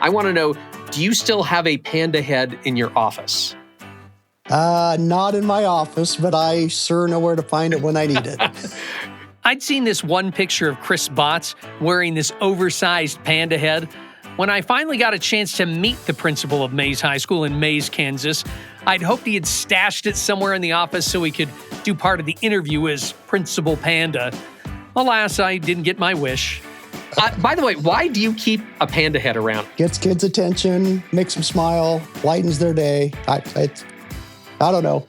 I want to know, do you still have a panda head in your office? Not in my office, but I sure know where to find it when I need it. I'd seen this one picture of Chris Botts wearing this oversized panda head. When I finally got a chance to meet the principal of Maize High School in Maize, Kansas, I'd hoped he had stashed it somewhere in the office so he could do part of the interview as Principal Panda. Alas, I didn't get my wish. By the way, why do you keep a panda head around? Gets kids' attention, makes them smile, lightens their day. I don't know.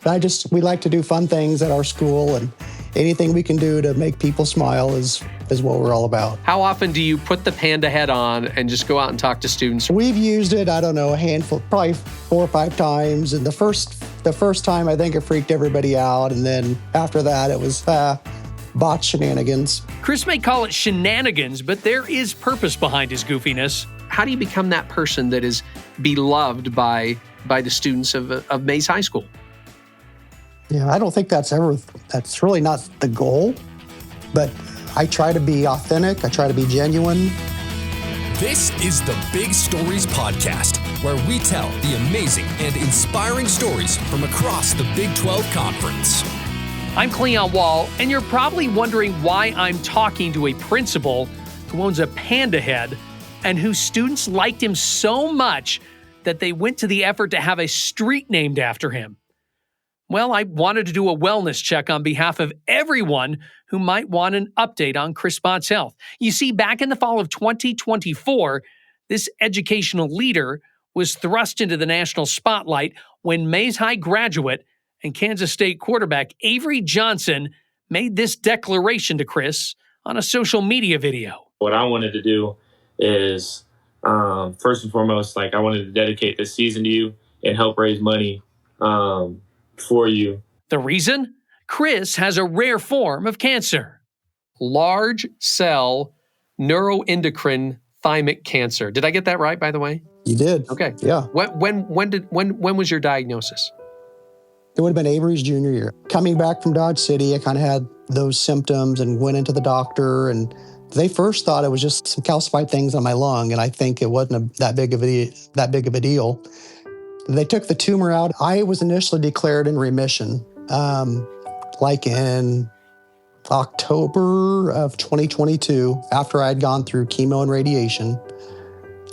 We like to do fun things at our school, and anything we can do to make people smile is what we're all about. How often do you put the panda head on and just go out and talk to students? We've used it, a handful, probably 4 or 5 times. And the first time, I think it freaked everybody out. And then after that, it was bot shenanigans. Chris may call it shenanigans, but there is purpose behind his goofiness. How do you become that person that is beloved by the students of Maize High School? Yeah, I don't think that's really not the goal, but I try to be authentic. I try to be genuine. This is the Big Stories Podcast, where we tell the amazing and inspiring stories from across the Big 12 Conference. I'm Cleon Wall, and you're probably wondering why I'm talking to a principal who owns a panda head and whose students liked him so much that they went to the effort to have a street named after him. Well, I wanted to do a wellness check on behalf of everyone who might want an update on Chris Botts' health. You see, back in the fall of 2024, this educational leader was thrust into the national spotlight when Maize High graduate and Kansas State quarterback Avery Johnson made this declaration to Chris on a social media video. What I wanted to do is, first and foremost, I wanted to dedicate this season to you and help raise money for you. The reason? Chris has a rare form of cancer. Large cell neuroendocrine thymic cancer. Did I get that right, by the way? You did. Okay. Yeah. When was your diagnosis? It would have been Avery's junior year. Coming back from Dodge City, I kind of had those symptoms and went into the doctor, and they first thought it was just some calcified things on my lung, and I think it wasn't that big of a deal. They took the tumor out. I was initially declared in remission, in October of 2022, after I had gone through chemo and radiation.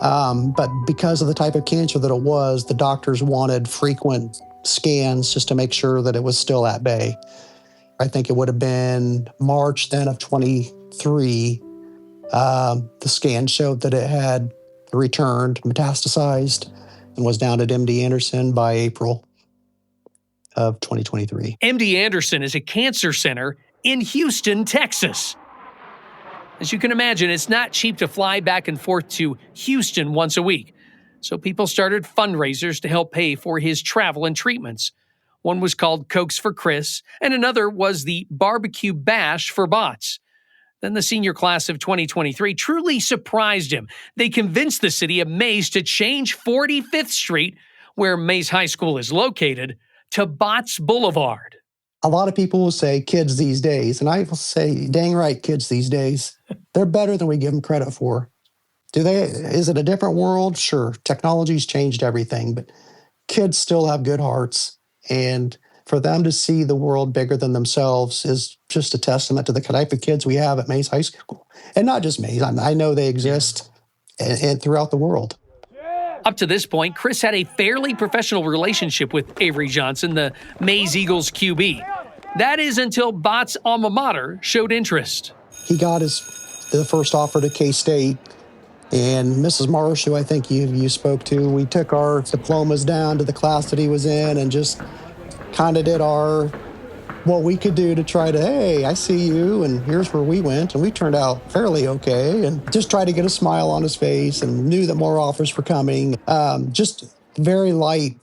But because of the type of cancer that it was, the doctors wanted frequent scans just to make sure that it was still at bay. I think it would have been March then of 23. The scan showed that it had returned, metastasized, and was down at MD Anderson by April of 2023. MD Anderson is a cancer center in Houston, Texas. As you can imagine, it's not cheap to fly back and forth to Houston once a week. So people started fundraisers to help pay for his travel and treatments. One was called Cokes for Chris, and another was the Barbecue Bash for Botts. Then the senior class of 2023 truly surprised him. They convinced the city of Maize to change 45th Street, where Maize High School is located, to Botts Boulevard. A lot of people will say kids these days, and I will say, dang right, kids these days. They're better than we give them credit for. Is it a different world? Sure. Technology's changed everything, but kids still have good hearts. And for them to see the world bigger than themselves is just a testament to the type of kids we have at Maize High School. And not just Maize. I know they exist and throughout the world. Up to this point, Chris had a fairly professional relationship with Avery Johnson, the Maize Eagles QB. That is until Botts' alma mater showed interest. He got the first offer to K-State. And Mrs. Marsh, who I think you spoke to, we took our diplomas down to the class that he was in and just kind of did what we could do to try to, hey, I see you, and here's where we went. And we turned out fairly okay, and just tried to get a smile on his face and knew that more offers were coming. Just very light.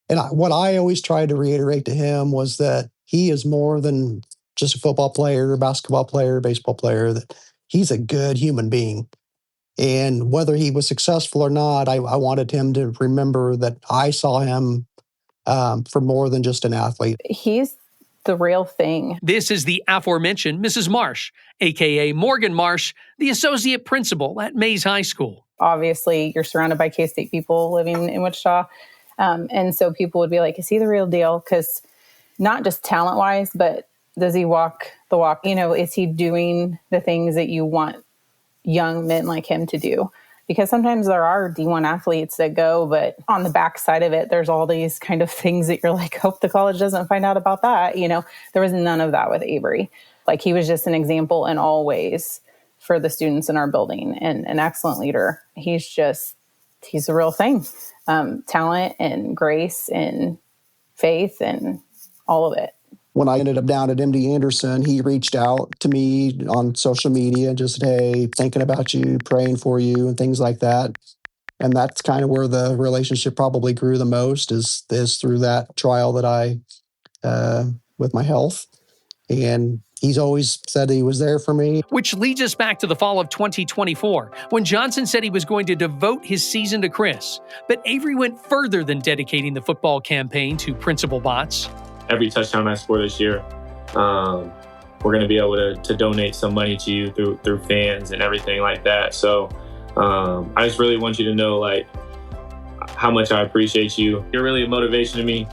And what I always tried to reiterate to him was that he is more than just a football player, basketball player, baseball player, that he's a good human being. And whether he was successful or not, I wanted him to remember that I saw him for more than just an athlete. He's the real thing. This is the aforementioned Mrs. Marsh, a.k.a. Morgan Marsh, the associate principal at Maize High School. Obviously, you're surrounded by K-State people living in Wichita. And so people would be like, is he the real deal? Because not just talent-wise, but does he walk the walk? Is he doing the things that you want young men like him to do? Because sometimes there are D1 athletes that go, but on the backside of it, there's all these kind of things that you're like, hope the college doesn't find out about that. There was none of that with Avery. Like, he was just an example in all ways for the students in our building, and an excellent leader. He's the real thing. Talent and grace and faith and all of it. When I ended up down at MD Anderson, he reached out to me on social media and just said, hey, thinking about you, praying for you, and things like that. And that's kind of where the relationship probably grew the most is through that trial that I, with my health. And he's always said he was there for me. Which leads us back to the fall of 2024, when Johnson said he was going to devote his season to Chris. But Avery went further than dedicating the football campaign to Principal Botts. Every touchdown I score this year, we're going to be able to donate some money to you through fans and everything like that. So I just really want you to know, like, how much I appreciate you. You're really a motivation to me,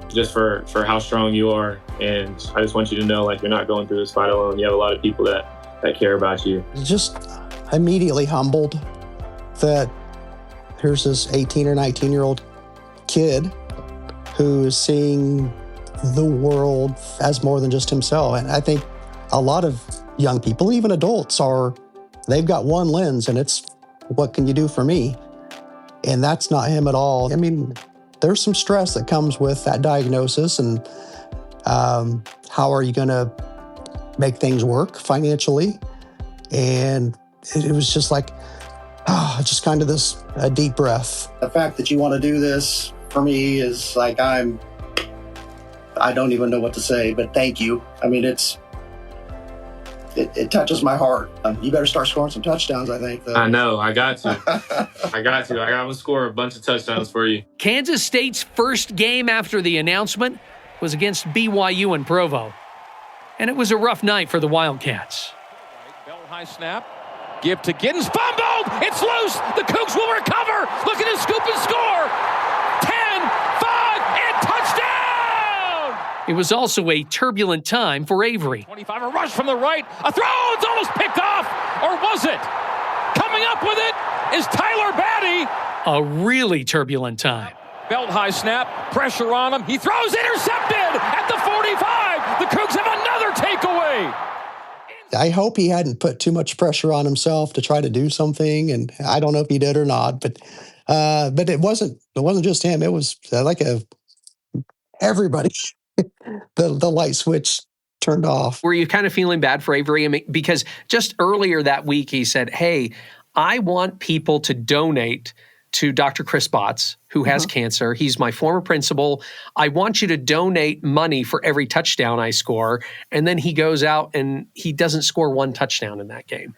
just for how strong you are. And I just want you to know, like, you're not going through this fight alone. You have a lot of people that care about you. Just immediately humbled that here's this 18 or 19-year-old kid who is seeing the world as more than just himself. And I think a lot of young people, even adults, they've got one lens, and it's, what can you do for me? And that's not him at all. I mean, there's some stress that comes with that diagnosis, and how are you going to make things work financially? And it was just like, just kind of a deep breath. The fact that you want to do this for me is like, I don't even know what to say, but thank you. I mean, it touches my heart. You better start scoring some touchdowns, I think. Though. I know. I got to. I got to score a bunch of touchdowns for you. Kansas State's first game after the announcement was against BYU in Provo. And it was a rough night for the Wildcats. Bell high snap. Give to Giddens. Fumbled! It's loose! The Cougs will recover! Look at his scoop and score! 10-5 and touchdown! It was also a turbulent time for Avery. 25, a rush from the right. A throw! It's almost picked off! Or was it? Coming up with it is Tyler Batty. A really turbulent time. Belt high snap, pressure on him. He throws, intercepted at the 45. The Cougs have another takeaway. I hope he hadn't put too much pressure on himself to try to do something, and I don't know if he did or not. But it wasn't just him. It was like everybody. the light switch turned off. Were you kind of feeling bad for Avery? I mean, because just earlier that week he said, "Hey, I want people to donate to Dr. Chris Botts, who has cancer. He's my former principal. I want you to donate money for every touchdown I score." And then he goes out and he doesn't score one touchdown in that game.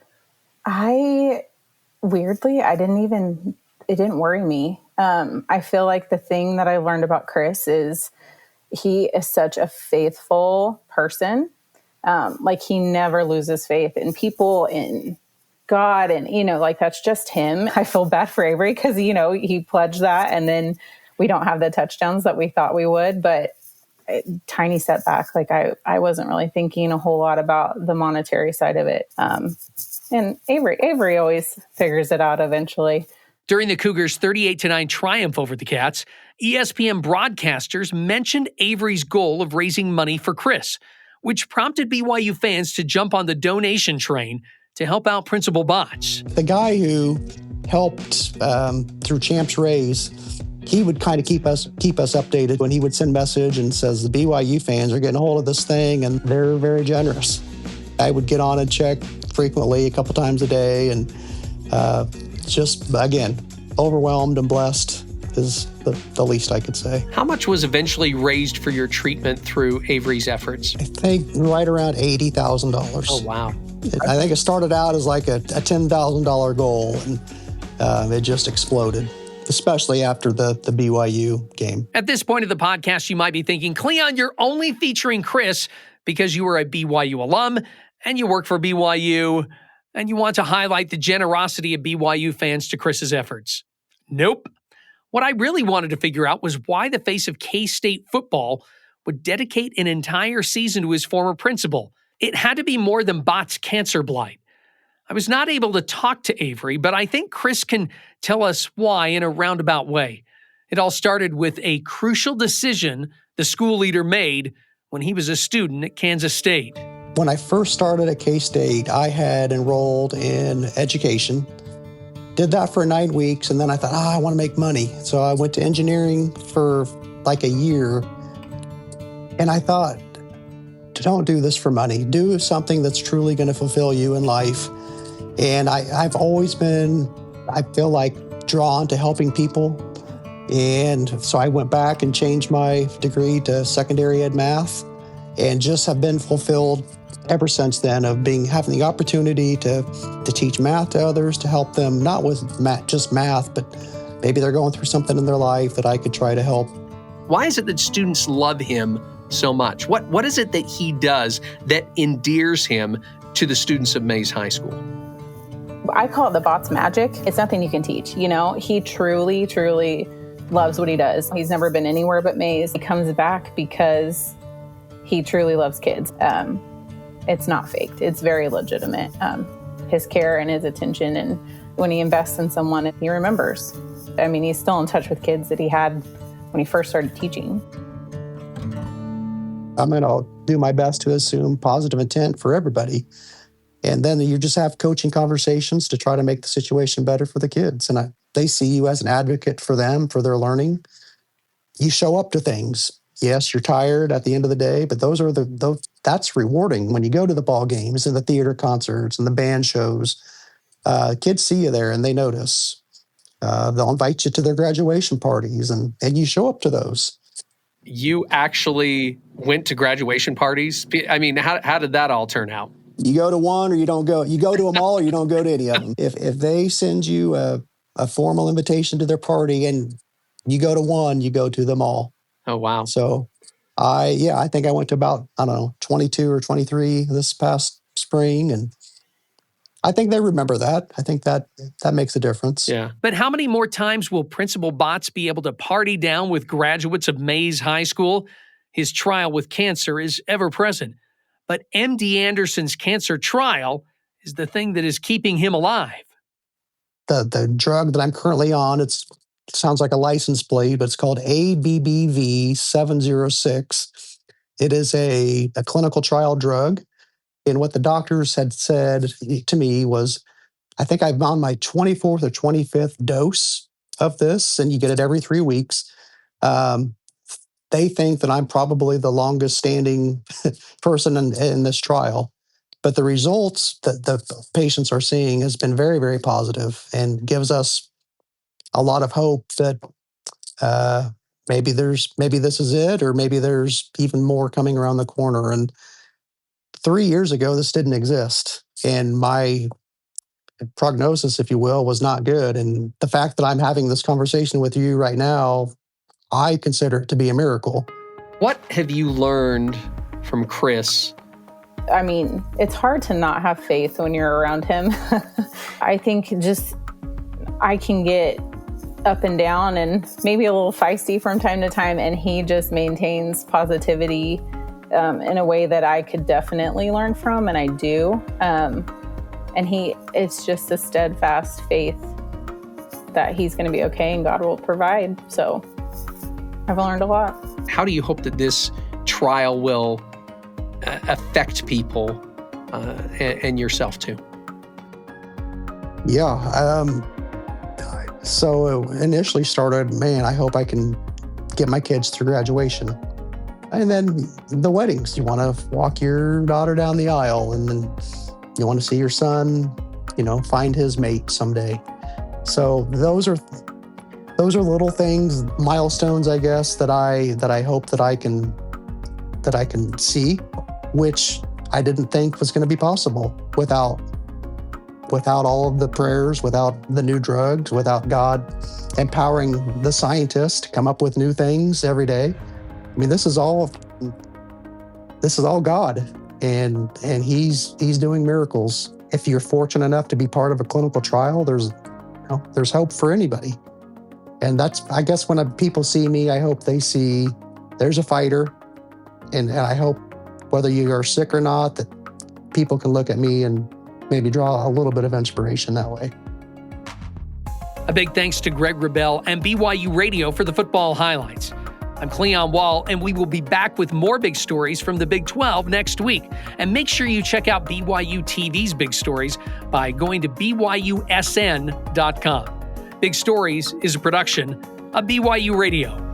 Weirdly, it didn't worry me. I feel like the thing that I learned about Chris is he is such a faithful person. Like, he never loses faith in people, in God, and, like, that's just him. I feel bad for Avery because, he pledged that, and then we don't have the touchdowns that we thought we would, but tiny setback. Like, I wasn't really thinking a whole lot about the monetary side of it. And Avery always figures it out eventually. During the Cougars' 38-9 triumph over the Cats, ESPN broadcasters mentioned Avery's goal of raising money for Chris, which prompted BYU fans to jump on the donation train to help out Principal Botts. The guy who helped through Champs Raise, he would kind of keep us updated when he would send message and says the BYU fans are getting a hold of this thing and they're very generous. I would get on and check frequently, a couple times a day, and just, again, overwhelmed and blessed is the least I could say. How much was eventually raised for your treatment through Avery's efforts? I think right around $80,000. Oh, wow. I think it started out as like a $10,000 goal, and it just exploded, especially after the BYU game. At this point of the podcast, you might be thinking, Cleon, you're only featuring Chris because you were a BYU alum and you work for BYU. and you want to highlight the generosity of BYU fans to Chris's efforts. Nope. What I really wanted to figure out was why the face of K-State football would dedicate an entire season to his former principal. It had to be more than Bott's cancer blight. I was not able to talk to Avery, but I think Chris can tell us why in a roundabout way. It all started with a crucial decision the school leader made when he was a student at Kansas State. When I first started at K-State, I had enrolled in education. Did that for 9 weeks, and then I thought, I want to make money. So I went to engineering for like a year, and I thought, don't do this for money. Do something that's truly going to fulfill you in life. And I've always been, I feel like, drawn to helping people. And so I went back and changed my degree to secondary ed math, and just have been fulfilled ever since then of having the opportunity to teach math to others, to help them, not with just math, but maybe they're going through something in their life that I could try to help. Why is it that students love him so much? What is it that he does that endears him to the students of Maize High School? I call it the Bott's magic. It's nothing you can teach. He truly, truly loves what he does. He's never been anywhere but Maize. He comes back because he truly loves kids. It's not faked. It's very legitimate. His care and his attention, and when he invests in someone, he remembers. He's still in touch with kids that he had when he first started teaching. I'm going to do my best to assume positive intent for everybody. And then you just have coaching conversations to try to make the situation better for the kids. And they see you as an advocate for them, for their learning. You show up to things. Yes, you're tired at the end of the day, but that's rewarding when you go to the ball games and the theater concerts and the band shows. Kids see you there and they notice. They'll invite you to their graduation parties, and you show up to those. You actually went to graduation parties? How did that all turn out? You go to one or you don't go. You go to them all or you don't go to any of them. If they send you a formal invitation to their party and you go to one, you go to them all. Oh, wow. So I think I went to about, 22 or 23 this past spring. And I think they remember that. I think that makes a difference. Yeah. But how many more times will Principal Botts be able to party down with graduates of Maize High School? His trial with cancer is ever present. But MD Anderson's cancer trial is the thing that is keeping him alive. The drug that I'm currently on, it sounds like a license plate, but it's called ABBV-706. It is a clinical trial drug. And what the doctors had said to me was, I think I'm on my 24th or 25th dose of this, and you get it every 3 weeks. They think that I'm probably the longest standing person in this trial. But the results that the patients are seeing has been very, very positive and gives us a lot of hope that maybe this is it, or maybe there's even more coming around the corner. And 3 years ago, this didn't exist. And my prognosis, if you will, was not good. And the fact that I'm having this conversation with you right now, I consider it to be a miracle. What have you learned from Chris? It's hard to not have faith when you're around him. I think I can get up and down and maybe a little feisty from time to time, and he just maintains positivity in a way that I could definitely learn from, and I do. And it's just a steadfast faith that he's going to be okay and God will provide. So I've learned a lot. How do you hope that this trial will affect people and yourself too? Yeah. So it initially started, I hope I can get my kids through graduation. And then the weddings. You want to walk your daughter down the aisle, and then you want to see your son, find his mate someday. So those are little things, milestones, I guess, that I hope that I can see, which I didn't think was going to be possible without all of the prayers, without the new drugs, without God empowering the scientists to come up with new things every day. This is all God. and he's doing miracles. If you're fortunate enough to be part of a clinical trial, there's hope for anybody. And that's, I guess, when people see me, I hope they see there's a fighter, and I hope whether you are sick or not, that people can look at me and maybe draw a little bit of inspiration that way. A big thanks to Greg Wrubell and BYU Radio for the football highlights. I'm Cleon Wall, and we will be back with more big stories from the Big 12 next week. And make sure you check out BYU TV's big stories by going to BYUSN.com. Big Stories is a production of BYU Radio.